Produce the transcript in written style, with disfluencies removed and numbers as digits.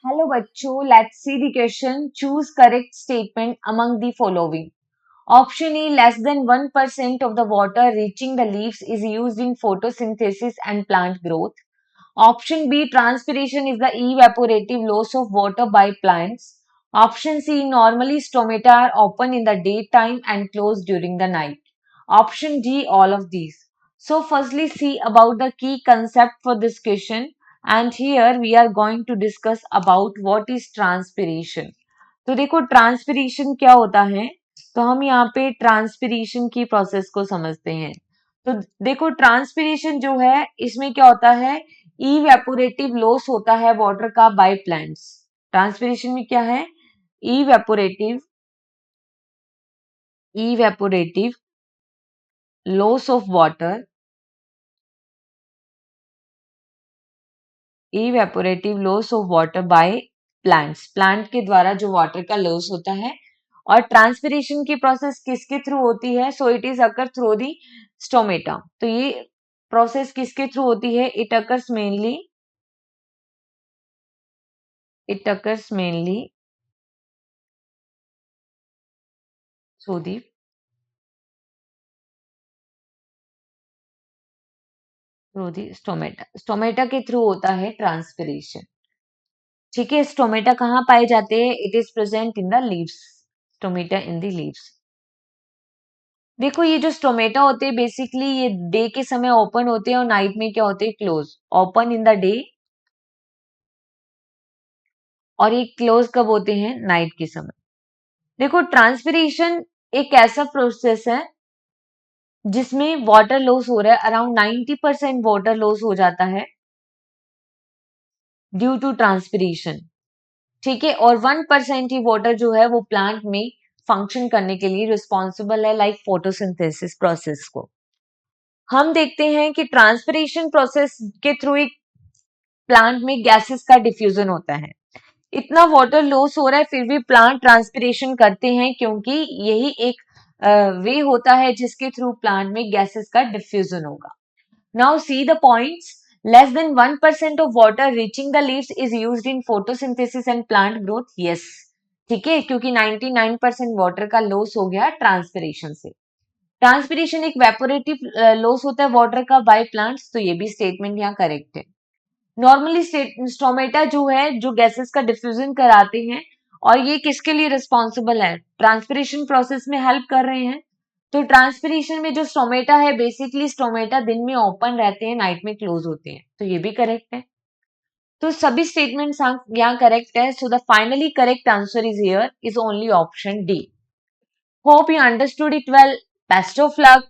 Hello बच्चों, let's see the question. Choose correct statement among the following. Option A, less than 1% of the water reaching the leaves is used in photosynthesis and plant growth. Option B, transpiration is the evaporative loss of water by plants. Option C, normally stomata are open in the daytime and closed during the night. Option D, all of these. So firstly, see about the key concept for this question, and here we are going to discuss about what is transpiration. तो देखो transpiration क्या होता है, तो हम यहाँ पे transpiration की प्रोसेस को समझते हैं। तो देखो ट्रांसपिरेशन जो है इसमें क्या होता है, इवेपोरेटिव लॉस होता है वाटर का बाय प्लांट्स। ट्रांसपिरेशन में क्या है, evaporative evaporative loss of water, evaporative loss of water by plants, plant के द्वारा जो वाटर का लॉस होता है। और ट्रांसपिरेशन की प्रोसेस किसके थ्रू होती है, so it is occur through the stomata. तो ये प्रोसेस किसके थ्रू होती है, it occurs mainly through the stomata. Stomata के थ्रू होता है ट्रांसपिरेशन। ठीक है, स्टोमेटा कहाँ पाए जाते हैं, it is present in the leaves, stomata in the leaves. देखो ये जो स्टोमेटा होते हैं बेसिकली ये डे के समय ओपन होते हैं और नाइट में क्या होते हैं, close. Open in the day और ये क्लोज कब होते हैं, नाइट के समय। देखो ट्रांसपिरेशन एक ऐसा प्रोसेस है जिसमें वाटर लॉस हो रहा है, अराउंड 90% वाटर लॉस हो जाता है ड्यू टू ट्रांसपिरेशन। ठीक है, और 1% ही वाटर जो है वो प्लांट में फंक्शन करने के लिए रिस्पॉन्सिबल है, लाइक फोटोसिंथेसिस प्रोसेस को। हम देखते हैं कि ट्रांसपिरेशन प्रोसेस के थ्रू एक प्लांट में गैसेस का डिफ्यूजन होता है। इतना वाटर लॉस हो रहा है फिर भी प्लांट ट्रांसपिरेशन करते हैं, क्योंकि यही एक वे होता है जिसके थ्रू प्लांट में गैसेस का डिफ्यूजन होगा। Now see the points. Less than 1% of water reaching the leaves is used in photosynthesis and plant growth. Yes, ठीक है, क्योंकि 99% वाटर का लॉस हो गया ट्रांसपिरेशन से। ट्रांसपिरेशन एक वेपोरेटिव लॉस होता है वाटर का बाय प्लांट्स, तो ये भी स्टेटमेंट यहाँ करेक्ट है। नॉर्मली स्टोमेटा जो है जो गैसेस का डिफ्यूजन कराते हैं, और ये किसके लिए रिस्पॉन्सिबल है, ट्रांसपिरेशन प्रोसेस में हेल्प कर रहे हैं। तो ट्रांसपिरेशन में जो स्टोमेटा है बेसिकली स्टोमेटा दिन में ओपन रहते हैं, नाइट में क्लोज होते हैं, तो ये भी करेक्ट है। तो सभी स्टेटमेंट्स यहाँ करेक्ट है, so the finally correct answer is here is only option D. Hope you understood it well. Best of luck.